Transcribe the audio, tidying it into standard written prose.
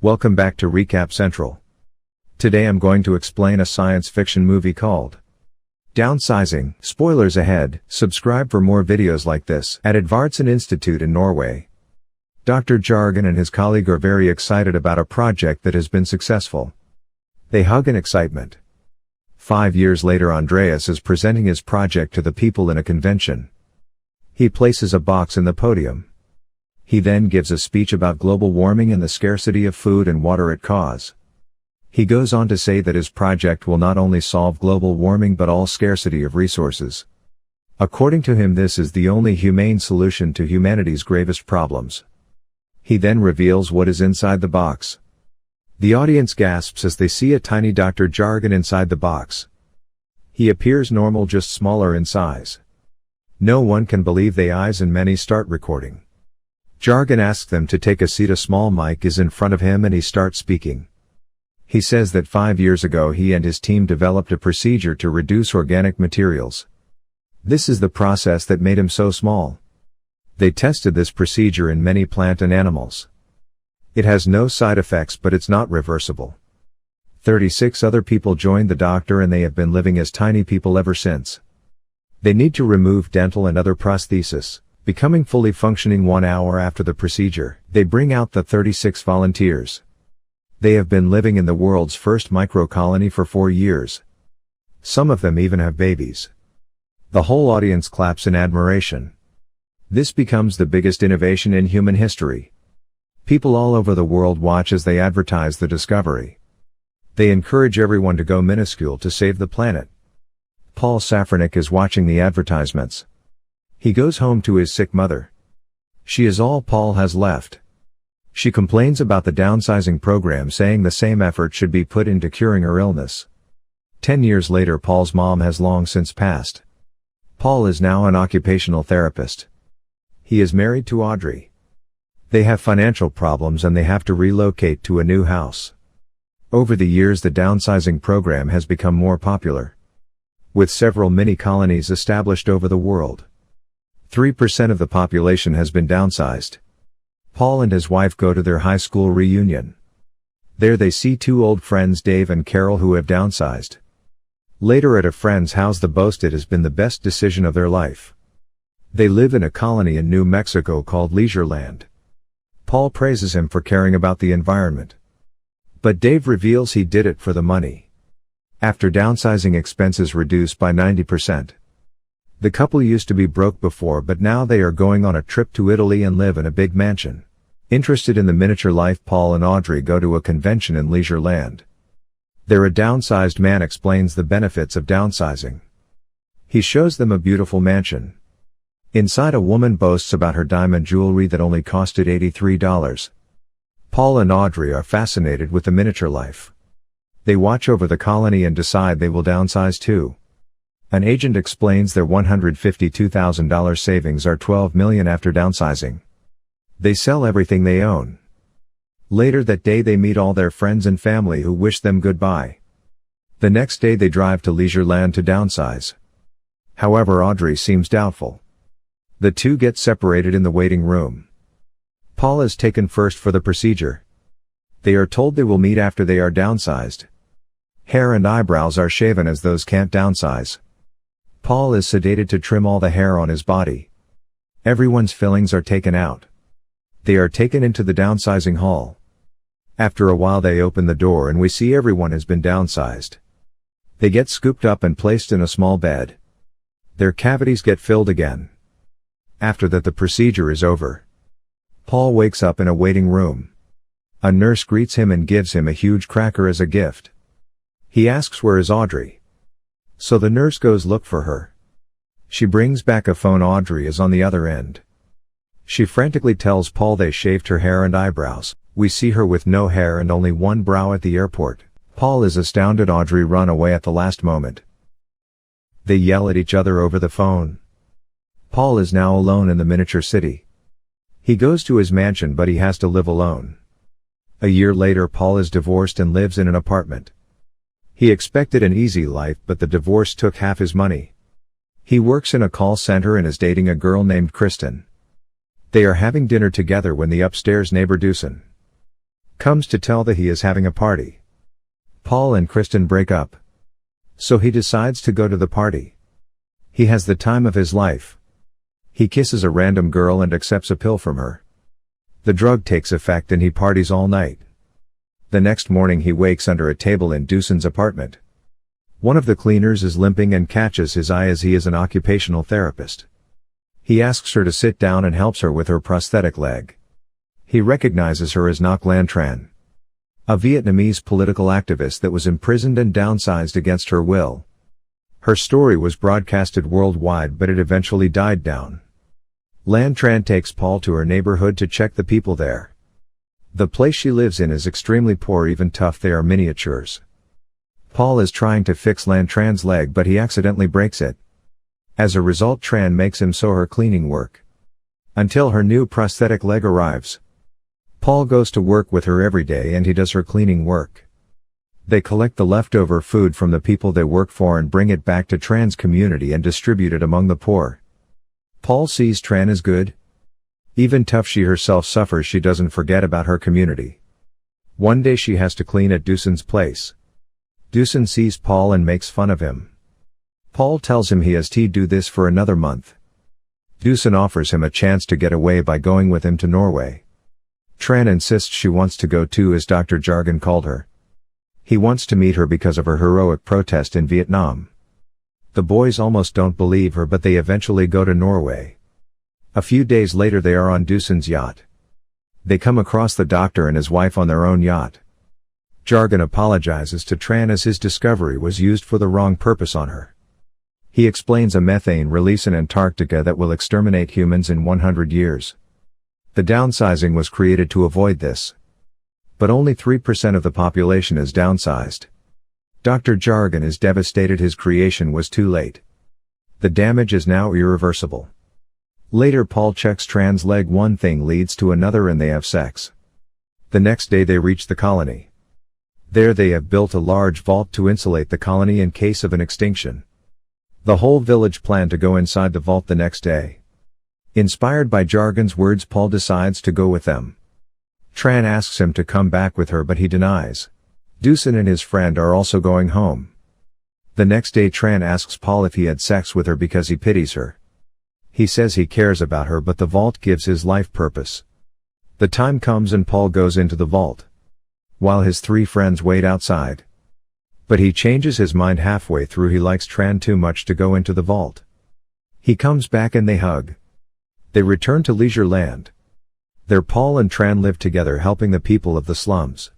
Welcome back to Recap Central. Today I'm going to explain a science fiction movie called Downsizing. Spoilers ahead. Subscribe for more videos like this. At Edvardsen Institute in Norway, Dr. Jørgen and his colleague are very excited about a project that has been successful. They hug in excitement. 5 years later, Andreas is presenting his project to the people in a convention. He places a box in the podium. He then gives a speech about global warming and the scarcity of food and water it causes. He goes on to say that his project will not only solve global warming but all scarcity of resources. According to him, this is the only humane solution to humanity's gravest problems. He then reveals what is inside the box. The audience gasps as they see a tiny Dr. Jørgen inside the box. He appears normal, just smaller in size. No one can believe their eyes and many start recording. Jørgen asks them to take a seat. A small mic is in front of him and he starts speaking. He says that 5 years ago he and his team developed a procedure to reduce organic materials. This is the process that made him so small. They tested this procedure in many plant and animals. It has no side effects, but it's not reversible. 36 other people joined the doctor and they have been living as tiny people ever since. They need to remove dental and other prosthesis, becoming fully functioning 1 hour after the procedure. They bring out the 36 volunteers. They have been living in the world's first microcolony for 4 years. Some of them even have babies. The whole audience claps in admiration. This becomes the biggest innovation in human history. People all over the world watch as they advertise the discovery. They encourage everyone to go minuscule to save the planet. Paul Safranek is watching the advertisements. He goes home to his sick mother. She is all Paul has left. She complains about the downsizing program, saying the same effort should be put into curing her illness. 10 years later, Paul's mom has long since passed. Paul is now an occupational therapist. He is married to Audrey. They have financial problems and they have to relocate to a new house. Over the years, the downsizing program has become more popular, with several mini colonies established over the world. 3% of the population has been downsized. Paul and his wife go to their high school reunion. There they see 2 old friends, Dave and Carol, who have downsized. Later at a friend's house, they boast it has been the best decision of their life. They live in a colony in New Mexico called Leisureland. Paul praises him for caring about the environment. But Dave reveals he did it for the money. After downsizing, expenses reduced by 90%. The couple used to be broke before, but now they are going on a trip to Italy and live in a big mansion. Interested in the miniature life, Paul and Audrey go to a convention in Leisureland. There, a downsized man explains the benefits of downsizing. He shows them a beautiful mansion. Inside, a woman boasts about her diamond jewelry that only costed $83. Paul and Audrey are fascinated with the miniature life. They watch over the colony and decide they will downsize too. An agent explains their $152,000 savings are $12 million after downsizing. They sell everything they own. Later that day, they meet all their friends and family who wish them goodbye. The next day they drive to Leisureland to downsize. However, Audrey seems doubtful. The two get separated in the waiting room. Paul is taken first for the procedure. They are told they will meet after they are downsized. Hair and eyebrows are shaven as those can't downsize. Paul is sedated to trim all the hair on his body. Everyone's fillings are taken out. They are taken into the downsizing hall. After a while they open the door and we see everyone has been downsized. They get scooped up and placed in a small bed. Their cavities get filled again. After that, the procedure is over. Paul wakes up in a waiting room. A nurse greets him and gives him a huge cracker as a gift. He asks where is Audrey. So the nurse goes look for her. She brings back a phone. Audrey is on the other end. She frantically tells Paul they shaved her hair and eyebrows. We see her with no hair and only one brow at the airport. Paul is astounded. Audrey run away at the last moment. They yell at each other over the phone. Paul is now alone in the miniature city. He goes to his mansion, but he has to live alone. A year later, Paul is divorced and lives in an apartment. He expected an easy life, but the divorce took half his money. He works in a call center and is dating a girl named Kristen. They are having dinner together when the upstairs neighbor Dusan comes to tell that he is having a party. Paul and Kristen break up. So he decides to go to the party. He has the time of his life. He kisses a random girl and accepts a pill from her. The drug takes effect and he parties all night. The next morning he wakes under a table in Duson's apartment. One of the cleaners is limping and catches his eye as he is an occupational therapist. He asks her to sit down and helps her with her prosthetic leg. He recognizes her as Ngoc Lan Tran, a Vietnamese political activist that was imprisoned and downsized against her will. Her story was broadcasted worldwide, but it eventually died down. Lan Tran takes Paul to her neighborhood to check the people there. The place she lives in is extremely poor, even tough they are miniatures. Paul is trying to fix Lan Tran's leg but he accidentally breaks it. As a result, Tran makes him sew her cleaning work until her new prosthetic leg arrives. Paul goes to work with her every day and he does her cleaning work. They collect the leftover food from the people they work for and bring it back to Tran's community and distribute it among the poor. Paul sees Tran as good. Even tough she herself suffers, she doesn't forget about her community. One day she has to clean at Duson's place. Duson sees Paul and makes fun of him. Paul tells him he has to do this for another month. Duson offers him a chance to get away by going with him to Norway. Tran insists she wants to go too, as Dr. Jargon called her. He wants to meet her because of her heroic protest in Vietnam. The boys almost don't believe her, but they eventually go to Norway. A few days later they are on Duson's yacht. They come across the doctor and his wife on their own yacht. Jargon apologizes to Tran as his discovery was used for the wrong purpose on her. He explains a methane release in Antarctica that will exterminate humans in 100 years. The downsizing was created to avoid this. But only 3% of the population is downsized. Dr. Jargon is devastated, his creation was too late. The damage is now irreversible. Later Paul checks Tran's leg, one thing leads to another and they have sex. The next day they reach the colony. There they have built a large vault to insulate the colony in case of an extinction. The whole village plan to go inside the vault the next day. Inspired by Jargon's words, Paul decides to go with them. Tran asks him to come back with her but he denies. Duson and his friend are also going home. The next day Tran asks Paul if he had sex with her because he pities her. He says he cares about her, but the vault gives his life purpose. The time comes and Paul goes into the vault, while his three friends wait outside. But he changes his mind halfway through. He likes Tran too much to go into the vault. He comes back and they hug. They return to Leisure Land. There Paul and Tran live together, helping the people of the slums.